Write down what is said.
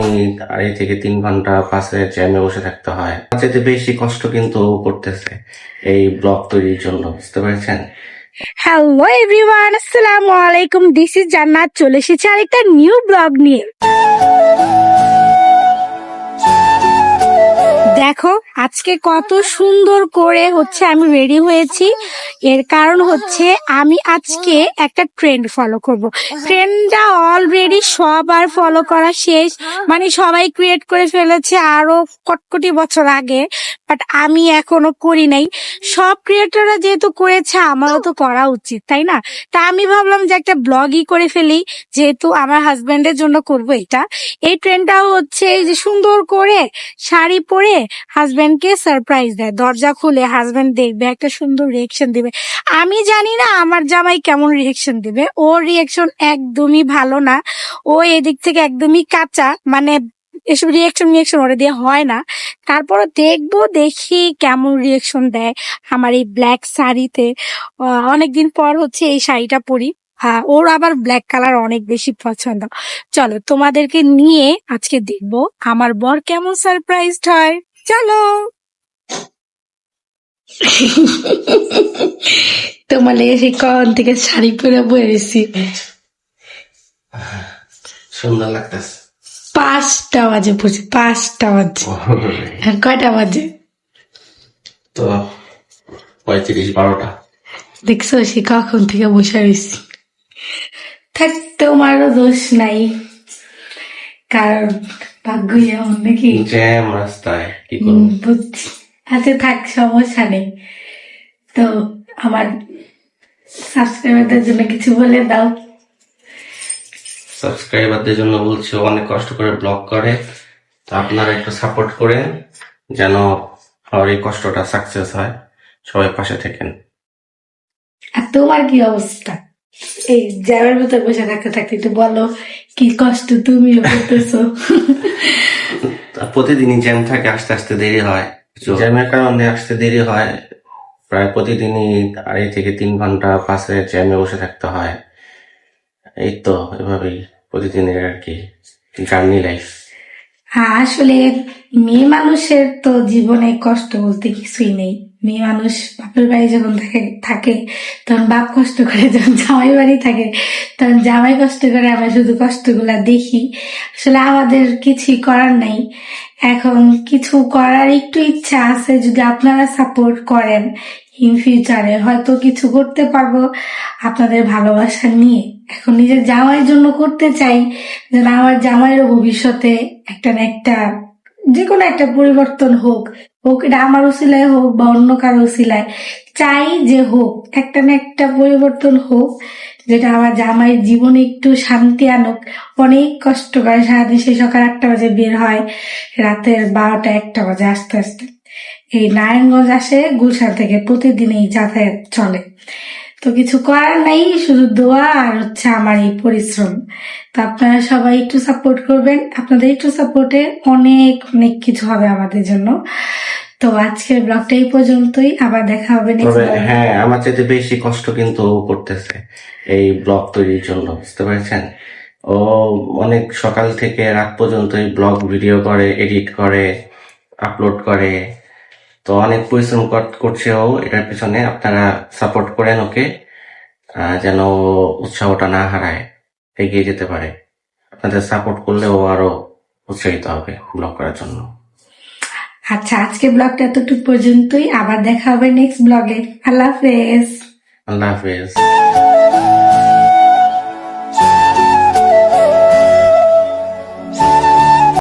Minute 2.5 থেকে 3 ঘন্টা বাসে জ্যামে বসে থাকতে হয়। সবচেয়ে বেশি কষ্ট কিন্তু ও করতেছে এই ব্লগ তৈরির জন্য, বুঝতে পেরেছেন? হ্যালো এভরিওয়ান, আসসালামু আলাইকুম। দিস ইজ জান্নাত, চলে এসেছে আরেকটা নিউ ব্লগ নিয়ে। দেখো আজকে কত সুন্দর করে আমি রেডি হয়েছি। এর কারণ হচ্ছে আমি আজকে একটা ট্রেন্ড ফলো করব। ট্রেন্ডটা অলরেডি সবার ফলো করা শেষ, মানে সবাই ক্রিয়েট করে ফেলেছে আরো কটকটি বছর আগে, বাট আমি এখনো করি নাই। সব ক্রিয়েটররা যেহেতু করেছে আমারও তো করা উচিত, তাই না? তা আমি ভাবলাম যে একটা ব্লগই করে ফেলি, যেহেতু আমার হাজবেন্ডের জন্য করব এটা। এই ট্রেন্ডটাও হচ্ছে এই যে সুন্দর করে শাড়ি পরে হাজবেন্ডকে সারপ্রাইজ দেয়, দরজা খুলে হাজবেন্ড দেখবে, একটা সুন্দর রিয়েকশন দিবে। আমি জানি না আমার জামাই কেমন রিয়েকশন দিবে, ওর রিয়েকশন একদমই ভালো না। ও এদিক থেকে একদমই কাঁচা, মানে এসব রিয়েকশন ওরে দিয়ে হয় না। তারপরে দেখবো, দেখি কেমন রিয়েকশন দেয় আমার এই ব্ল্যাক শাড়িতে। অনেকদিন পর এই শাড়িটা পরি। ওর আবার ব্ল্যাক কালার অনেক বেশি পছন্দ। চলো তোমাদেরকে নিয়ে আজকে দেখবো আমার বর কেমন সারপ্রাইজড হয়। চলো। তোমার লেগে সেই কখন থেকে শাড়ি পরে বসেছি, সুন্দর লাগতেছে। 5টা বাজে পড়ছে, 5টা বাজে। আর কয়টা বাজে তো 35-12টা। দেখছো সে কখন থেকে বসে রয়েছি। থাক, তোমারও দোষ নাই, কারণ ভাগ্যই এমন নাকি। জ্যাম রাস্তায় কি করবো। বুঝছি। আচ্ছা থাক, সমস্যা নেই। তো আমার সাবস্ক্রাইবারদের জন্য কিছু বলে দাও। সাবস্ক্রাইবারদের জন্য বলছি, অনেক কষ্ট করে ব্লগ করে, তো আপনারা একটু সাপোর্ট করেন যেন আর এই কষ্টটা সাকসেস হয়। সবাই পাশে থাকেন। আর তোমার কি অবস্থা? এই জ্যামের ভিতর বসে থাকতে থাকতে একটু বলো, কি কষ্ট তুমিও করতেছো? প্রতিদিনই জ্যাম থাকে, আস্তে আস্তে দেরি হয়। জ্যামের কারণে আসতে দেরি হয়। প্রায় প্রতিদিনই 2.5 থেকে 3 ঘন্টা বাসে জ্যামে বসে থাকতে হয়। এই তো এভাবেই প্রতিদিনের আর কি জার্নি লাইফ। হ্যাঁ, আসলে মেয়ে মানুষের তো জীবনে কষ্ট বলতে কিছুই নেই। মেয়ে মানুষ বাপের বাড়ি যখন থাকে তখন বাপ কষ্ট করে, যখন জামাই বাড়ি থাকে তখন জামাই কষ্ট করে। আমরা শুধু কষ্টগুলা দেখি, আসলে আমাদের কিছুই করার নাই। এখন কিছু করার একটু ইচ্ছা আছে, যদি আপনারা সাপোর্ট করেন ইন ফিউচারে হয়তো কিছু করতে পারবো আপনাদের ভালোবাসা নিয়ে। এখন নিজের জামাইয়ের জন্য করতে চাই, যেন আমার জামাইয়েরও ভবিষ্যতে একটা না একটা, যে কোনো একটা পরিবর্তন হোক। এটা আমার উসিলায় হোক বা অন্য কারো উসিলায়, চাই যে হোক, একটা না একটা পরিবর্তন হোক, যেটা আমার জামাইয়ের জীবনে একটু শান্তি আনুক। অনেক কষ্ট করে সারাদিন, সে সকাল 8টা বাজে বের হয়, রাতের 12টা-1টা বাজে আসতে আসতে। এই নারায়ণগঞ্জ আসে গুলশান থেকে, প্রতিদিন এই যাতায়াত চলে। তো কিছু করার নাই, শুধু দোয়া আর আমার এই পরিশ্রম। তো আপনারা সবাই একটু সাপোর্ট করবেন, আপনাদের একটু সাপোর্টে অনেক অনেক কিছু হবে আমাদের জন্য। তো আজকের ব্লগটা এই পর্যন্তই, আবার দেখা হবে নেক্সট ব্লগে। হ্যাঁ, আমার চাইতে বেশি কষ্ট কিন্তু ও করতেছে এই ব্লগ তৈরির জন্য, বুঝতে পেরেছেন? ও অনেক সকাল থেকে রাত পর্যন্ত এই ব্লগ ভিডিও করে, এডিট করে, আপলোড করে। তো অনেক পরিশ্রম করছে ও এটার পিছনে। আপনারা সাপোর্ট করেন ওকে, যেন ও উৎসাহটা না হারায়, এগিয়ে যেতে পারে। আপনাদের সাপোর্ট করলে ও আরো উৎসাহিত হবে ব্লগ করার জন্য। আচ্ছা, আজকে ব্লগটা এতটুকু পর্যন্তই, আবার দেখা হবে নেক্সট ব্লগে। আল্লাহ হাফেজ। আল্লাহ হাফেজ।